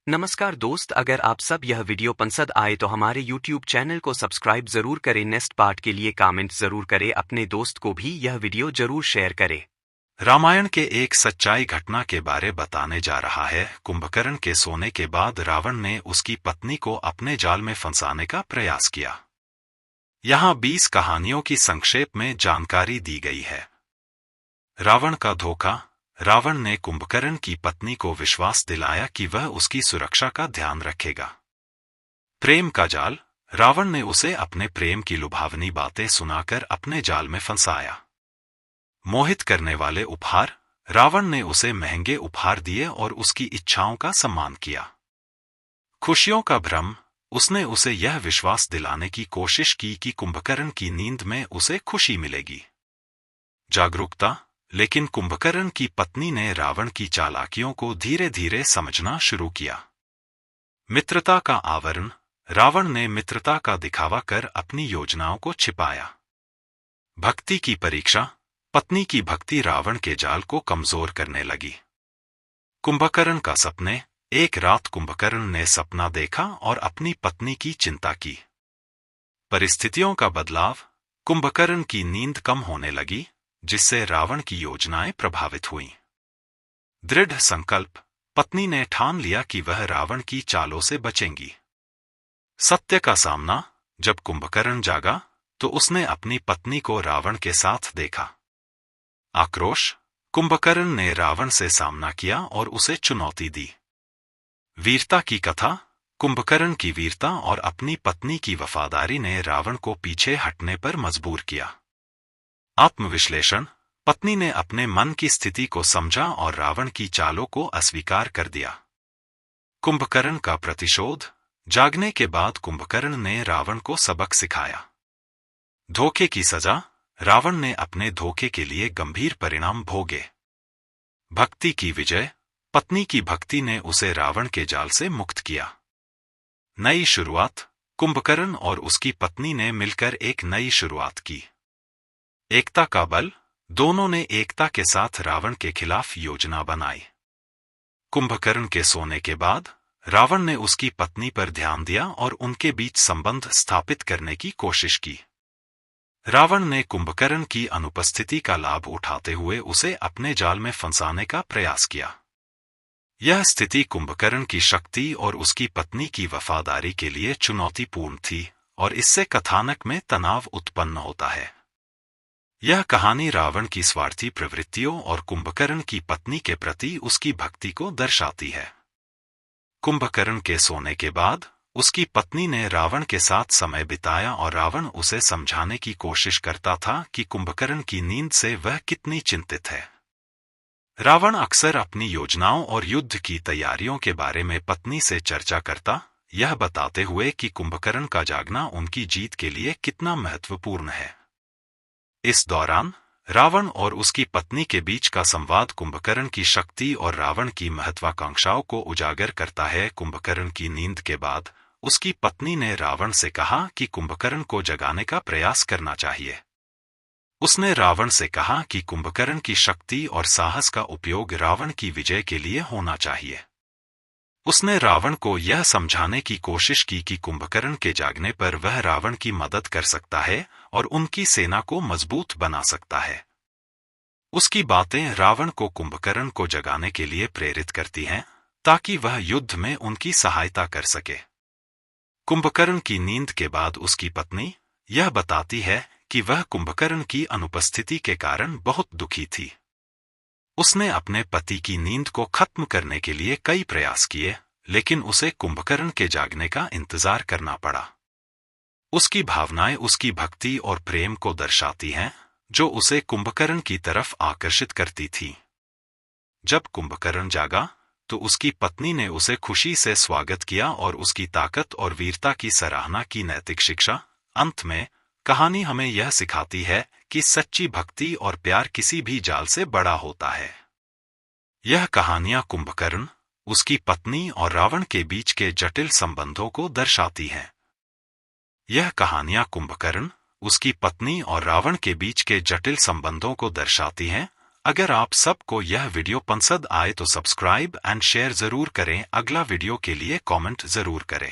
नमस्कार दोस्त, अगर आप सब यह वीडियो पसंद आए तो हमारे YouTube चैनल को सब्सक्राइब जरूर करें। नेक्स्ट पार्ट के लिए कमेंट जरूर करें, अपने दोस्त को भी यह वीडियो जरूर शेयर करें। रामायण के एक सच्चाई घटना के बारे बताने जा रहा है। कुंभकर्ण के सोने के बाद रावण ने उसकी पत्नी को अपने जाल में फंसाने का प्रयास किया। यहाँ 20 कहानियों की संक्षेप में जानकारी दी गई है। रावण का धोखा। रावण ने कुंभकर्ण की पत्नी को विश्वास दिलाया कि वह उसकी सुरक्षा का ध्यान रखेगा। प्रेम का जाल। रावण ने उसे अपने प्रेम की लुभावनी बातें सुनाकर अपने जाल में फंसाया। मोहित करने वाले उपहार। रावण ने उसे महंगे उपहार दिए और उसकी इच्छाओं का सम्मान किया। खुशियों का भ्रम। उसने उसे यह विश्वास दिलाने की कोशिश की कि कुंभकर्ण की नींद में उसे खुशी मिलेगी। जागरूकता। लेकिन कुंभकर्ण की पत्नी ने रावण की चालाकियों को धीरे धीरे समझना शुरू किया। मित्रता का आवरण। रावण ने मित्रता का दिखावा कर अपनी योजनाओं को छिपाया। भक्ति की परीक्षा। पत्नी की भक्ति रावण के जाल को कमजोर करने लगी। कुंभकर्ण का सपने। एक रात कुंभकर्ण ने सपना देखा और अपनी पत्नी की चिंता की। परिस्थितियों का बदलाव। कुंभकर्ण की नींद कम होने लगी, जिससे रावण की योजनाएं प्रभावित हुईं। दृढ़ संकल्प। पत्नी ने ठान लिया कि वह रावण की चालों से बचेंगी। सत्य का सामना। जब कुंभकर्ण जागा तो उसने अपनी पत्नी को रावण के साथ देखा। आक्रोश। कुंभकर्ण ने रावण से सामना किया और उसे चुनौती दी। वीरता की कथा। कुंभकर्ण की वीरता और अपनी पत्नी की वफादारी ने रावण को पीछे हटने पर मजबूर किया। आत्मविश्लेषण। पत्नी ने अपने मन की स्थिति को समझा और रावण की चालों को अस्वीकार कर दिया। कुंभकर्ण का प्रतिशोध। जागने के बाद कुंभकर्ण ने रावण को सबक सिखाया। धोखे की सजा। रावण ने अपने धोखे के लिए गंभीर परिणाम भोगे। भक्ति की विजय। पत्नी की भक्ति ने उसे रावण के जाल से मुक्त किया। नई शुरुआत। कुंभकर्ण और उसकी पत्नी ने मिलकर एक नई शुरुआत की। एकता का बल। दोनों ने एकता के साथ रावण के खिलाफ योजना बनाई। कुंभकर्ण के सोने के बाद रावण ने उसकी पत्नी पर ध्यान दिया और उनके बीच संबंध स्थापित करने की कोशिश की। रावण ने कुंभकर्ण की अनुपस्थिति का लाभ उठाते हुए उसे अपने जाल में फंसाने का प्रयास किया। यह स्थिति कुंभकर्ण की शक्ति और उसकी पत्नी की वफादारी के लिए चुनौतीपूर्ण थी और इससे कथानक में तनाव उत्पन्न होता है। यह कहानी रावण की स्वार्थी प्रवृत्तियों और कुंभकर्ण की पत्नी के प्रति उसकी भक्ति को दर्शाती है। कुंभकर्ण के सोने के बाद उसकी पत्नी ने रावण के साथ समय बिताया और रावण उसे समझाने की कोशिश करता था कि कुंभकर्ण की नींद से वह कितनी चिंतित है। रावण अक्सर अपनी योजनाओं और युद्ध की तैयारियों के बारे में पत्नी से चर्चा करता, यह बताते हुए कि कुंभकर्ण का जागना उनकी जीत के लिए कितना महत्वपूर्ण है। इस दौरान रावण और उसकी पत्नी के बीच का संवाद कुंभकर्ण की शक्ति और रावण की महत्वाकांक्षाओं को उजागर करता है। कुंभकर्ण की नींद के बाद उसकी पत्नी ने रावण से कहा कि कुंभकर्ण को जगाने का प्रयास करना चाहिए। उसने रावण से कहा कि कुंभकर्ण की शक्ति और साहस का उपयोग रावण की विजय के लिए होना चाहिए। उसने रावण को यह समझाने की कोशिश की कि कुंभकर्ण के जागने पर वह रावण की मदद कर सकता है और उनकी सेना को मजबूत बना सकता है। उसकी बातें रावण को कुंभकर्ण को जगाने के लिए प्रेरित करती हैं, ताकि वह युद्ध में उनकी सहायता कर सके। कुंभकर्ण की नींद के बाद उसकी पत्नी यह बताती है कि वह कुंभकर्ण की अनुपस्थिति के कारण बहुत दुखी थी। उसने अपने पति की नींद को खत्म करने के लिए कई प्रयास किए, लेकिन उसे कुंभकर्ण के जागने का इंतजार करना पड़ा। उसकी भावनाएं उसकी भक्ति और प्रेम को दर्शाती हैं, जो उसे कुंभकर्ण की तरफ आकर्षित करती थी। जब कुंभकर्ण जागा तो उसकी पत्नी ने उसे खुशी से स्वागत किया और उसकी ताकत और वीरता की सराहना की। नैतिक शिक्षा। अंत में कहानी हमें यह सिखाती है कि सच्ची भक्ति और प्यार किसी भी जाल से बड़ा होता है। यह कहानियां कुंभकर्ण, उसकी पत्नी और रावण के बीच के जटिल संबंधों को दर्शाती हैं। यह कहानियां कुंभकर्ण, उसकी पत्नी और रावण के बीच के जटिल संबंधों को दर्शाती हैं। अगर आप सबको यह वीडियो पसंद आए तो सब्सक्राइब एंड शेयर जरूर करें। अगला वीडियो के लिए कमेंट जरूर करें।